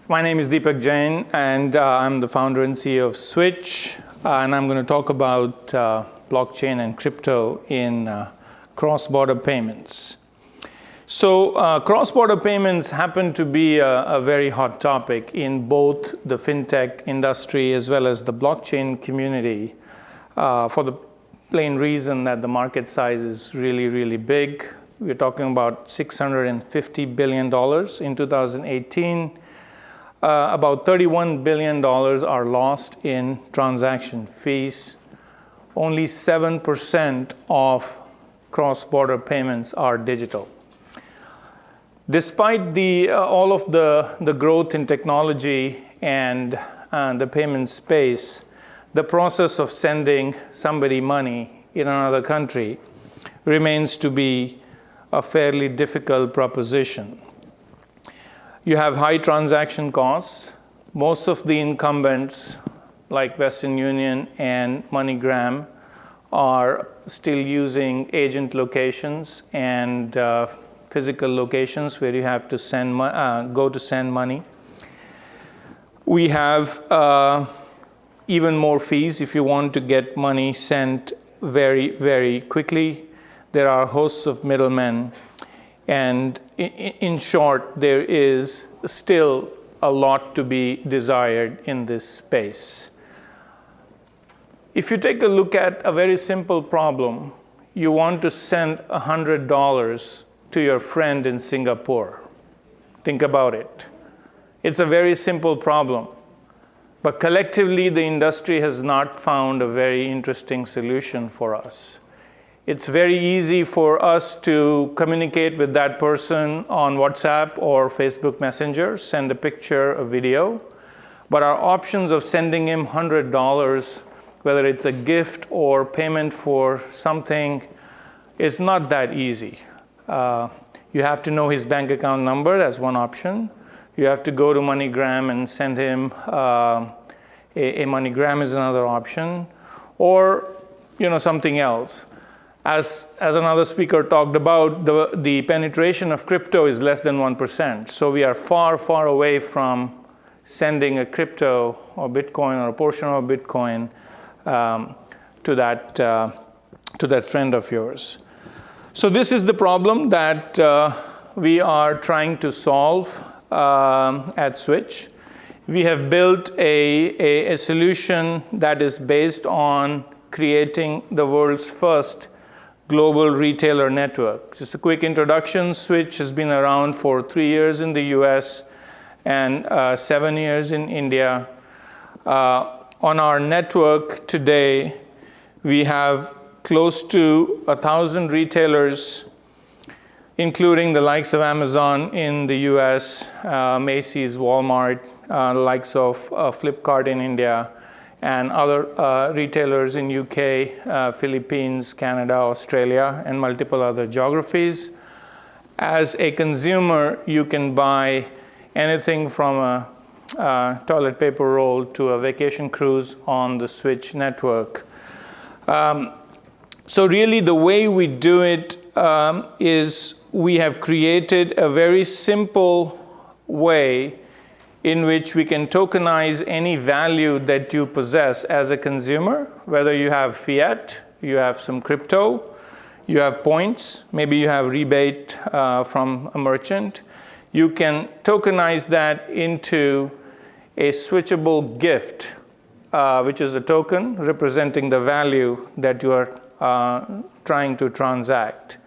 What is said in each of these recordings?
My name is Deepak Jain, and I'm the founder and CEO of Swych, and I'm going to talk about blockchain and crypto in cross-border payments. So cross-border payments happen to be a very hot topic in both the fintech industry as well as the blockchain community for the plain reason that the market size is really, really big. We're talking about $650 billion in 2018. About $31 billion are lost in transaction fees. Only 7% of cross-border payments are digital. Despite all of the growth in technology and the payment space, the process of sending somebody money in another country remains to be a fairly difficult proposition. You have high transaction costs. Most of the incumbents, like Western Union and MoneyGram, are still using agent locations and physical locations where you have to go to send money. We have even more fees if you want to get money sent very, very quickly. There are hosts of middlemen. And in short, there is still a lot to be desired in this space. If you take a look at a very simple problem, you want to send $100 to your friend in Singapore. Think about it. It's a very simple problem. But collectively, the industry has not found a very interesting solution for us. It's very easy for us to communicate with that person on WhatsApp or Facebook Messenger, send a picture, a video. But our options of sending him $100, whether it's a gift or payment for something, is not that easy. You have to know his bank account number, that's one option. You have to go to MoneyGram and send him a MoneyGram is another option, or something else. As another speaker talked about, the penetration of crypto is less than 1%. So we are far, far away from sending a crypto or Bitcoin or a portion of Bitcoin to that friend of yours. So this is the problem that we are trying to solve at Swych. We have built a solution that is based on creating the world's first global retailer network. Just a quick introduction, Swych has been around for 3 years in the US and 7 years in India. On our network today, we have close to 1,000 retailers, including the likes of Amazon in the US, Macy's, Walmart, the likes of Flipkart in India, and other retailers in UK, Philippines, Canada, Australia, and multiple other geographies. As a consumer, you can buy anything from a toilet paper roll to a vacation cruise on the Swych network. So really the way we do it is we have created a very simple way in which we can tokenize any value that you possess as a consumer, whether you have fiat, you have some crypto, you have points, maybe you have rebate from a merchant. You can tokenize that into a switchable gift, which is a token representing the value that you are trying to transact.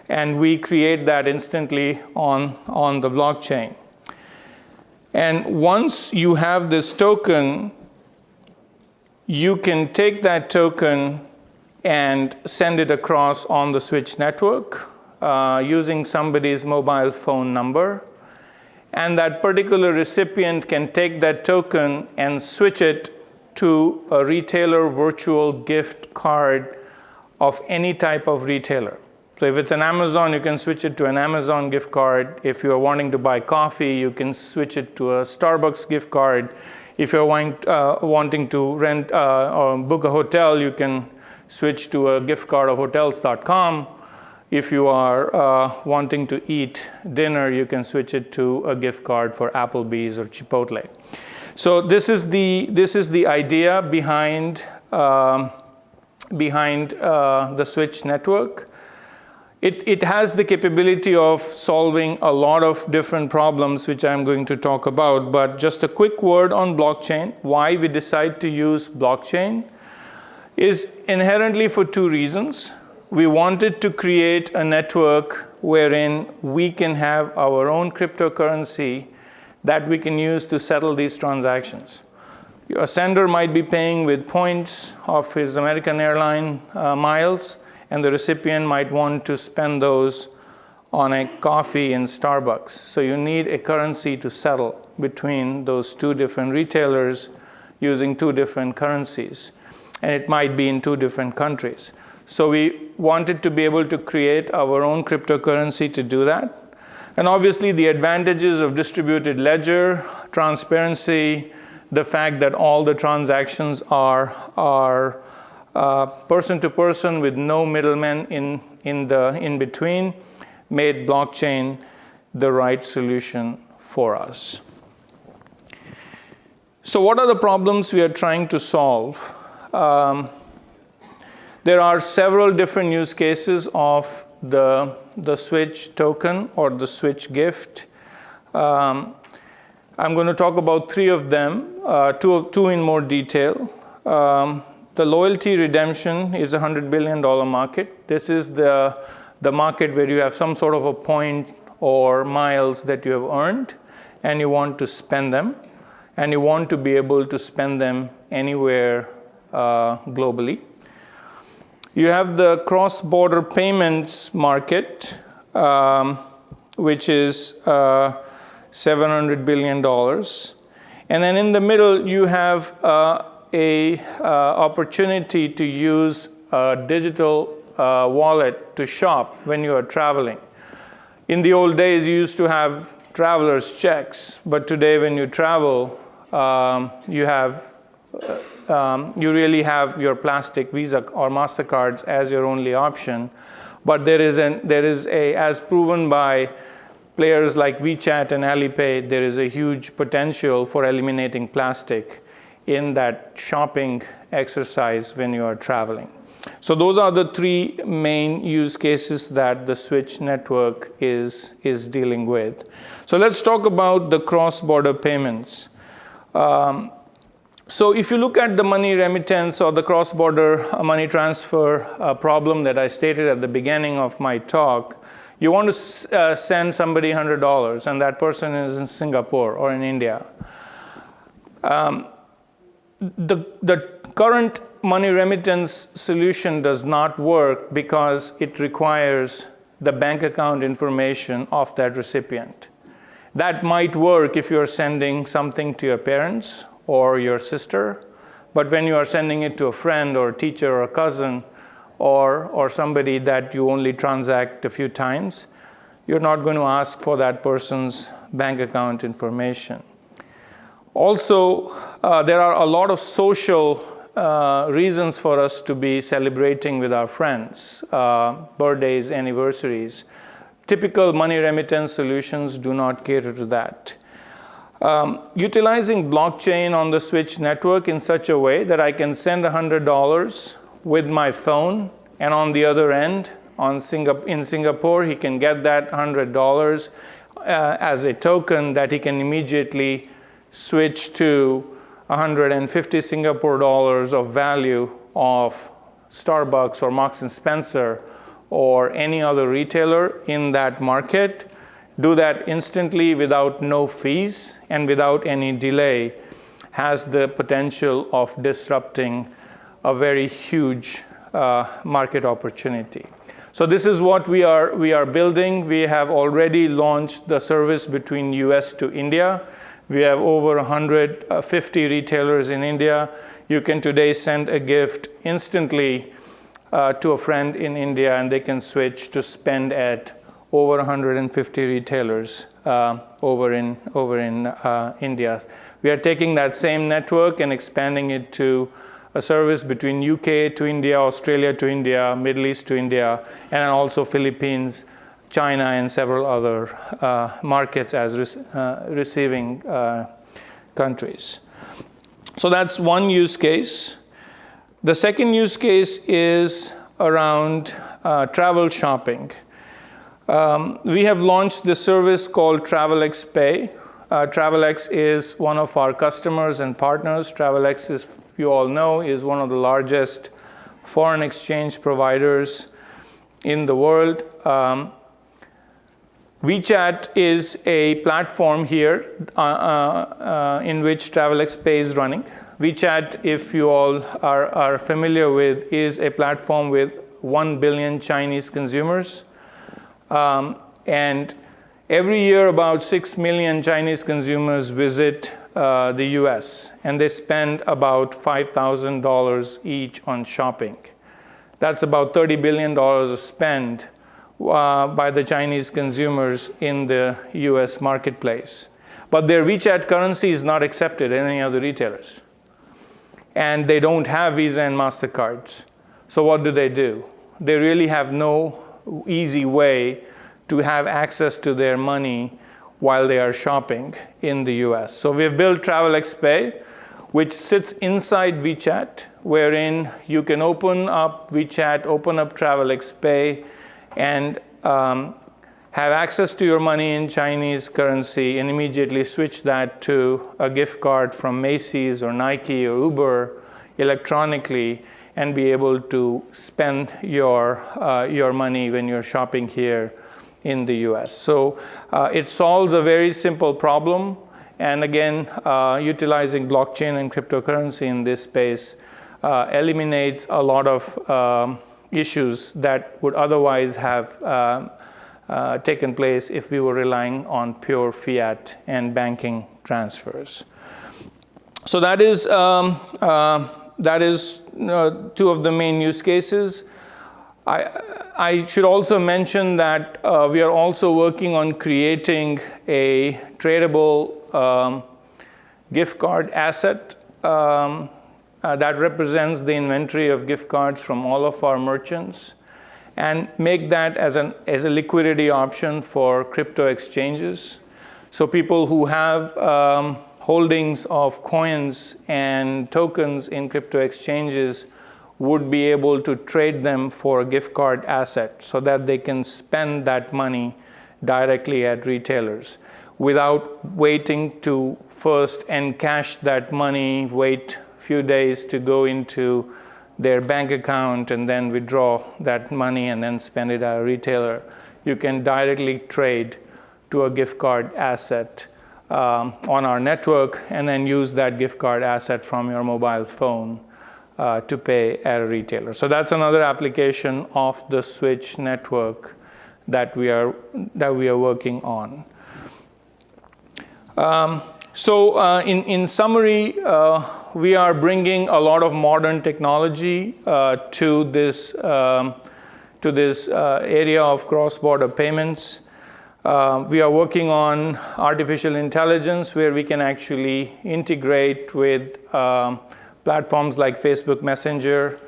And we create that instantly on the blockchain. And once you have this token, you can take that token and send it across on the Swych network using somebody's mobile phone number. And that particular recipient can take that token and switch it to a retailer virtual gift card of any type of retailer. So if it's an Amazon, you can switch it to an Amazon gift card. If you're wanting to buy coffee, you can switch it to a Starbucks gift card. If you're wanting to rent or book a hotel, you can switch to a gift card of hotels.com. If you are wanting to eat dinner, you can switch it to a gift card for Applebee's or Chipotle. So this is the idea behind the Swych network. It has the capability of solving a lot of different problems, which I'm going to talk about. But just a quick word on blockchain. Why we decide to use blockchain is inherently for two reasons. We wanted to create a network wherein we can have our own cryptocurrency that we can use to settle these transactions. A sender might be paying with points of his American airline miles, and the recipient might want to spend those on a coffee in Starbucks. So you need a currency to settle between those two different retailers using two different currencies. And it might be in two different countries. So we wanted to be able to create our own cryptocurrency to do that. And obviously the advantages of distributed ledger, transparency, the fact that all the transactions are person to person with no middlemen in between, made blockchain the right solution for us. So what are the problems we are trying to solve? There are several different use cases of the Swych token or the Swych gift. I'm going to talk about three of them, two in more detail. The loyalty redemption is a $100 billion market. This is the market where you have some sort of a point or miles that you have earned, and you want to spend them, and you want to be able to spend them anywhere globally. You have the cross-border payments market, which is $700 billion. And then in the middle, you have a opportunity to use a digital wallet to shop when you are traveling. In the old days, you used to have traveler's checks, but today when you travel, you really have your plastic Visa or MasterCards as your only option. But there is as proven by players like WeChat and Alipay, there is a huge potential for eliminating plastic in that shopping exercise when you are traveling. So those are the three main use cases that the Swych network is dealing with. So let's talk about the cross-border payments. So if you look at the money remittance or the cross-border money transfer problem that I stated at the beginning of my talk, you want to send somebody $100, and that person is in Singapore or in India. The current money remittance solution does not work because it requires the bank account information of that recipient. That might work if you're sending something to your parents or your sister, but when you are sending it to a friend or a teacher or a cousin or somebody that you only transact a few times, you're not going to ask for that person's bank account information. Also, there are a lot of social reasons for us to be celebrating with our friends, birthdays, anniversaries. Typical money remittance solutions do not cater to that. Utilizing blockchain on the Swych network in such a way that I can send $100 with my phone, and on the other end, in Singapore, he can get that $100 as a token that he can immediately switch to 150 Singapore dollars of value of Starbucks or Marks & Spencer or any other retailer in that market. Do that instantly without no fees and without any delay has the potential of disrupting a very huge market opportunity. So this is what we are building. We have already launched the service between US to India. We have over 150 retailers in India. You can today send a gift instantly to a friend in India, and they can switch to spend at over 150 retailers over in India. We are taking that same network and expanding it to a service between UK to India, Australia to India, Middle East to India, and also Philippines, China, and several other markets as receiving countries. So that's one use case. The second use case is around travel shopping. We have launched this service called TravelX Pay. TravelX is one of our customers and partners. TravelX, as you all know, is one of the largest foreign exchange providers in the world. WeChat is a platform here in which TravelX Pay is running. WeChat, if you all are familiar with, is a platform with 1 billion Chinese consumers. And every year, about 6 million Chinese consumers visit the US, and they spend about $5,000 each on shopping. That's about $30 billion spent by the Chinese consumers in the US marketplace. But their WeChat currency is not accepted in any other retailers. And they don't have Visa and MasterCards. So what do? They really have no easy way to have access to their money while they are shopping in the US. So we've built TravelX Pay, which sits inside WeChat, wherein you can open up WeChat, open up TravelX Pay, and have access to your money in Chinese currency and immediately switch that to a gift card from Macy's or Nike or Uber electronically and be able to spend your money when you're shopping here in the US. So it solves a very simple problem. And again, utilizing blockchain and cryptocurrency in this space eliminates a lot of issues that would otherwise have taken place if we were relying on pure fiat and banking transfers. So that is two of the main use cases. I should also mention that we are also working on creating a tradable gift card asset that represents the inventory of gift cards from all of our merchants, and make that as a liquidity option for crypto exchanges. So people who have holdings of coins and tokens in crypto exchanges would be able to trade them for a gift card asset so that they can spend that money directly at retailers without waiting to first encash that money, wait a few days to go into their bank account and then withdraw that money and then spend it at a retailer. You can directly trade to a gift card asset on our network and then use that gift card asset from your mobile phone to pay at a retailer. So that's another application of the Swych network that we are working on. In summary, we are bringing a lot of modern technology to this area of cross-border payments. We are working on artificial intelligence, where we can actually integrate with platforms like Facebook Messenger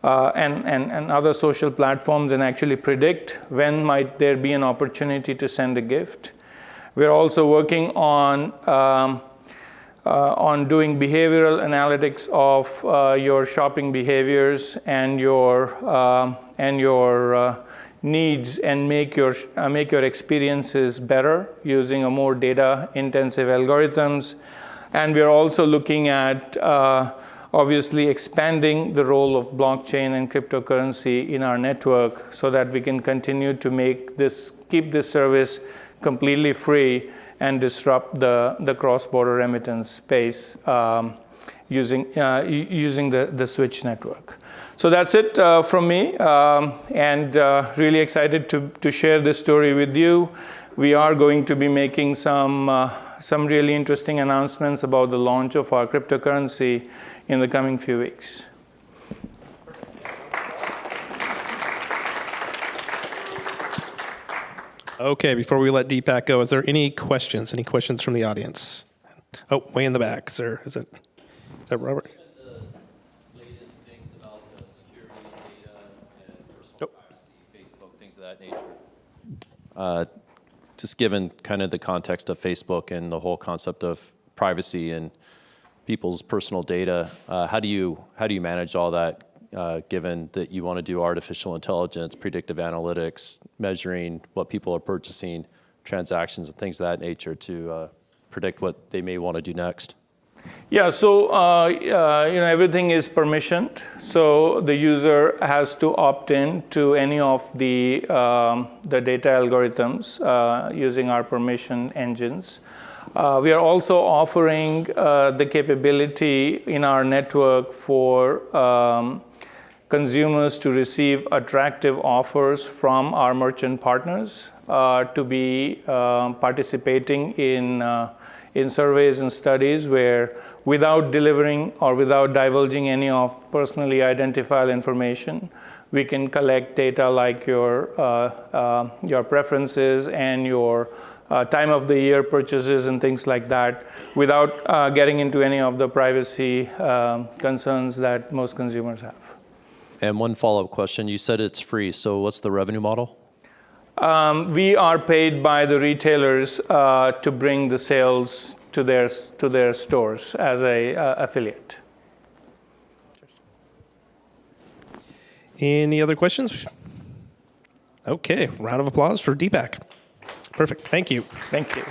and other social platforms and actually predict when might there be an opportunity to send a gift. We're also working on doing behavioral analytics of your shopping behaviors and your needs, and make your experiences better using a more data-intensive algorithms. And we're also looking at obviously expanding the role of blockchain and cryptocurrency in our network so that we can continue to keep this service completely free and disrupt the cross-border remittance space using the Swych network. So that's it from me, and really excited to share this story with you. We are going to be making some really interesting announcements about the launch of our cryptocurrency in the coming few weeks. Okay, before we let Deepak go, is there any questions? Any questions from the audience? Oh, way in the back, sir. Is that Robert? The latest things of that nature. Just given kind of the context of Facebook and the whole concept of privacy and people's personal data, how do you manage all that, given that you want to do artificial intelligence, predictive analytics, measuring what people are purchasing, transactions, and things of that nature to predict what they may want to do next? Yeah, so everything is permissioned. So the user has to opt in to any of the data algorithms using our permission engines. We are also offering the capability in our network for consumers to receive attractive offers from our merchant partners to be participating in surveys and studies where, without delivering or without divulging any of personally identifiable information, we can collect data like your preferences and your time of the year purchases and things like that, without getting into any of the privacy concerns that most consumers have. And one follow-up question, you said it's free, so what's the revenue model? We are paid by the retailers to bring the sales to their stores as a affiliate. Any other questions? Okay, round of applause for Deepak. Perfect, thank you. Thank you.